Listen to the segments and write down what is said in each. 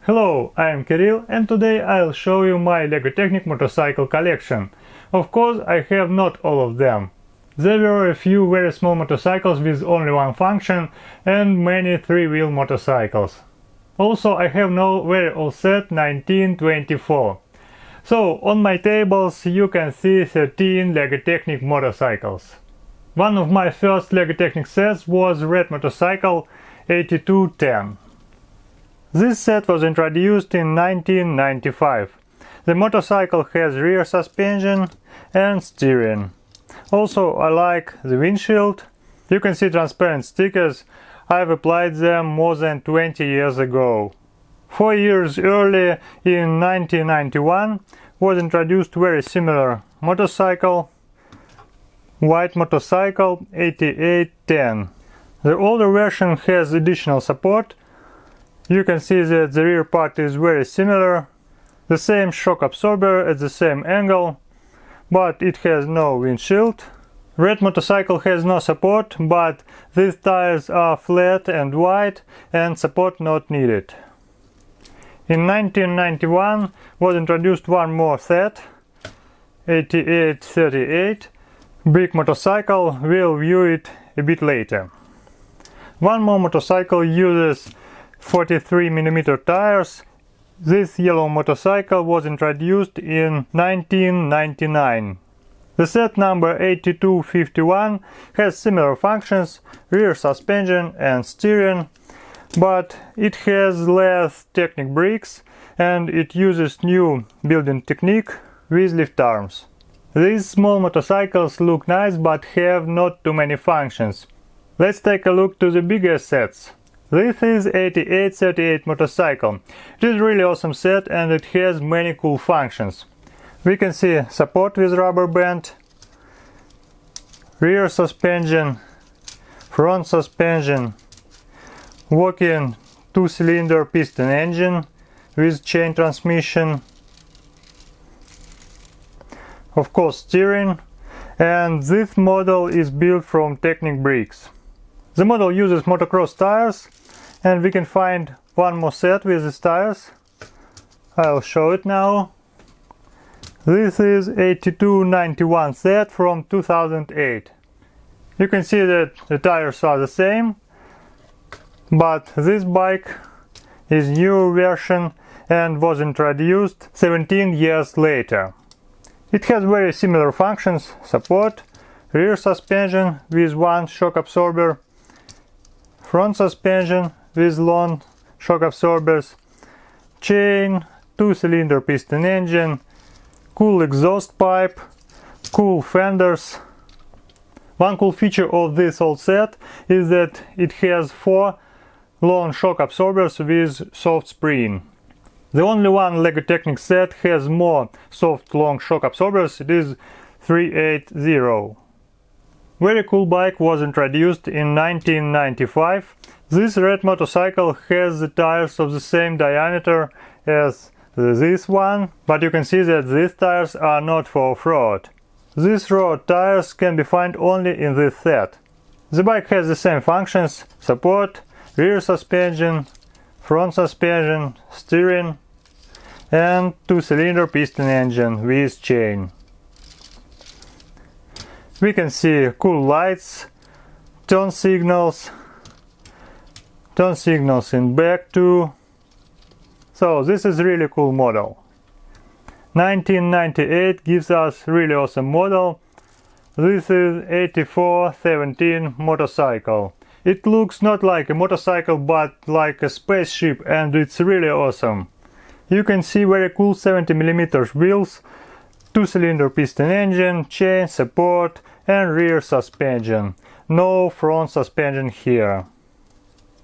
Hello, I am Kirill and today I'll show you my LEGO Technic motorcycle collection. Of course, I have not all of them. There were a few very small motorcycles with only one function and many three-wheel motorcycles. Also, I have no very old set 1924. So, on my tables you can see 13 LEGO Technic motorcycles. One of my first LEGO Technic sets was red motorcycle 8210. This set was introduced in 1995. The motorcycle has rear suspension and steering. Also, I like the windshield. You can see transparent stickers. I've applied them more than 20 years ago. 4 years earlier, in 1991, was introduced very similar motorcycle, white motorcycle 8810. The older version has additional support. You can see that the rear part is very similar, the same shock absorber at the same angle, but it has no windshield. Red motorcycle has no support, but these tires are flat and wide and support not needed. In 1991 was introduced one more set, 8838, brick motorcycle. We'll view it a bit later. One more motorcycle uses 43mm tires. This yellow motorcycle was introduced in 1999. The set number 8251 has similar functions, rear suspension and steering, but it has less Technic brakes and it uses new building technique with lift arms. These small motorcycles look nice but have not too many functions. Let's take a look to the bigger sets. This is 8838 motorcycle. It is really awesome set and it has many cool functions. We can see support with rubber band, rear suspension, front suspension, walk-in 2-cylinder piston engine with chain transmission, of course steering, and this model is built from Technic brakes. The model uses motocross tires, and we can find one more set with these tires. I'll show it now. This is 8291 set from 2008. You can see that the tires are the same, but this bike is new version and was introduced 17 years later. It has very similar functions: support, rear suspension with one shock absorber, front suspension with long shock absorbers, chain, 2-cylinder piston engine, cool exhaust pipe, cool fenders. One cool feature of this old set is that it has 4 long shock absorbers with soft spring. The only one LEGO Technic set has more soft long shock absorbers. It is 380. Very cool bike was introduced in 1995. This red motorcycle has the tires of the same diameter as this one, but you can see that these tires are not for off-road. These road tires can be found only in this set. The bike has the same functions: support, rear suspension, front suspension, steering, and 2-cylinder piston engine with chain. We can see cool lights, turn signals in back too. So this is really cool model. 1998 gives us really awesome model. This is 8417 motorcycle. It looks not like a motorcycle but like a spaceship, and it's really awesome. You can see very cool 70mm wheels, 2-cylinder piston engine, chain, support and rear suspension. No front suspension here.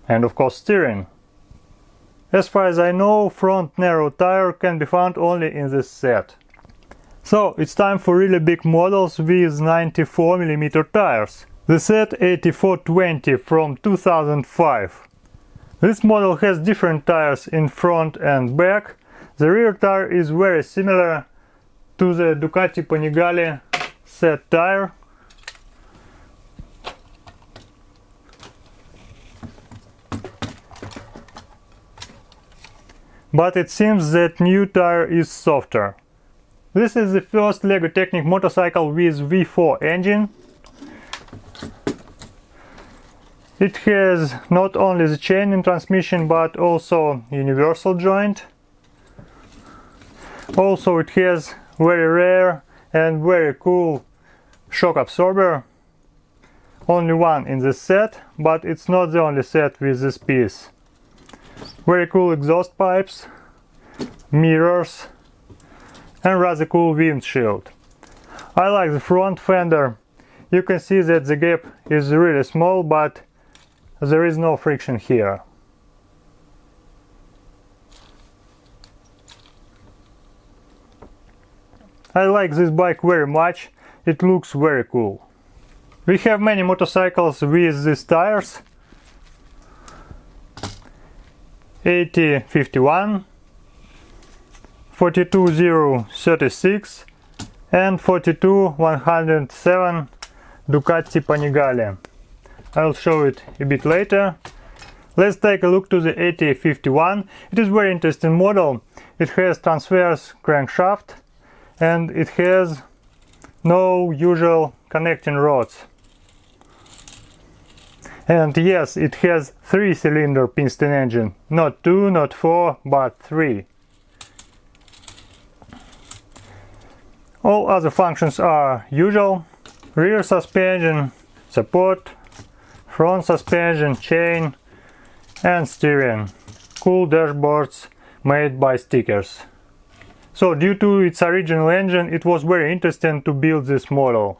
And of course steering. As far as I know, front narrow tire can be found only in this set. So it's time for really big models with 94mm tires. The set 8420 from 2005. This model has different tires in front and back. The rear tire is very similar to the Ducati Panigale set tire. but it seems that new tire is softer. This is the first LEGO Technic motorcycle with V4 engine. It has not only the chain in transmission but also universal joint. Also it has very rare and very cool shock absorber. Only one in this set, but it's not the only set with this piece. Very cool exhaust pipes, mirrors, and rather cool windshield. I like the front fender. You can see that the gap is really small, but there is no friction here. I like this bike very much. It looks very cool. We have many motorcycles with these tires. 8051, 42036 and 42107 Ducati Panigale. I'll show it a bit later. Let's take a look to the 8051. It is a very interesting model. It has transverse crankshaft and it has no usual connecting rods. And yes, it has 3-cylinder piston engine, not 2, not 4, but 3. All other functions are usual: rear suspension, support, front suspension, chain and steering. Cool dashboards made by stickers. So due to its original engine, it was very interesting to build this model.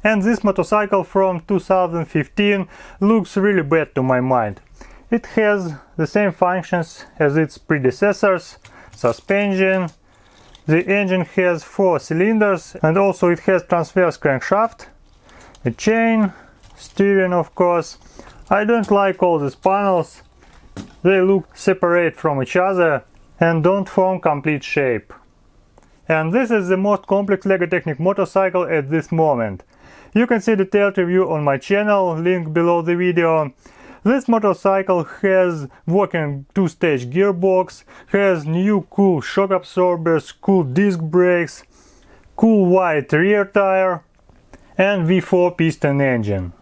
And this motorcycle from 2015 looks really bad to my mind. It has the same functions as its predecessors: suspension, the engine has 4 cylinders and also it has transverse crankshaft, a chain, steering of course. I don't like all these panels, they look separate from each other and don't form complete shape. And this is the most complex LEGO Technic motorcycle at this moment. You can see detailed review on my channel, link below the video. This motorcycle has working 2-stage gearbox, has new cool shock absorbers, cool disc brakes, cool wide rear tire and V4 piston engine.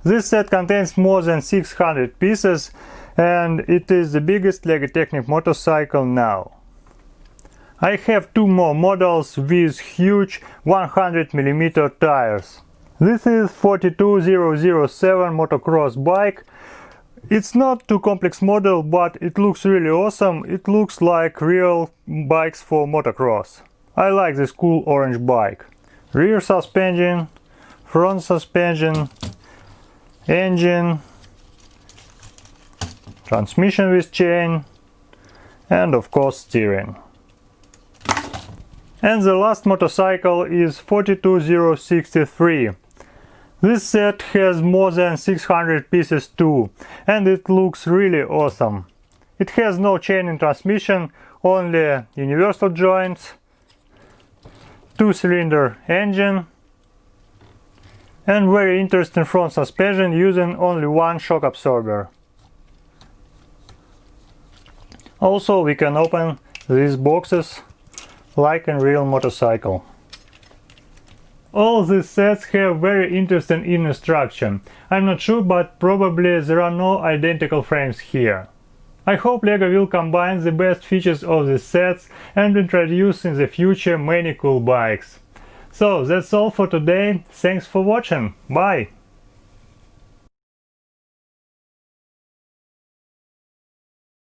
This set contains more than 600 pieces and it is the biggest LEGO Technic motorcycle now. I have 2 more models with huge 100mm tires. This is 42007 motocross bike. It's not too complex model, but it looks really awesome. It looks like real bikes for motocross. I like this cool orange bike. Rear suspension, front suspension, engine, transmission with chain, and of course steering. And the last motorcycle is 42063. This set has more than 600 pieces too, and it looks really awesome. It has no chain in transmission, only universal joints, 2-cylinder engine, and very interesting front suspension using only one shock absorber. Also, we can open these boxes like in real motorcycle. All these sets have very interesting inner structure. I'm not sure, but probably there are no identical frames here. I hope LEGO will combine the best features of these sets and introduce in the future many cool bikes. So that's all for today. Thanks for watching. Bye!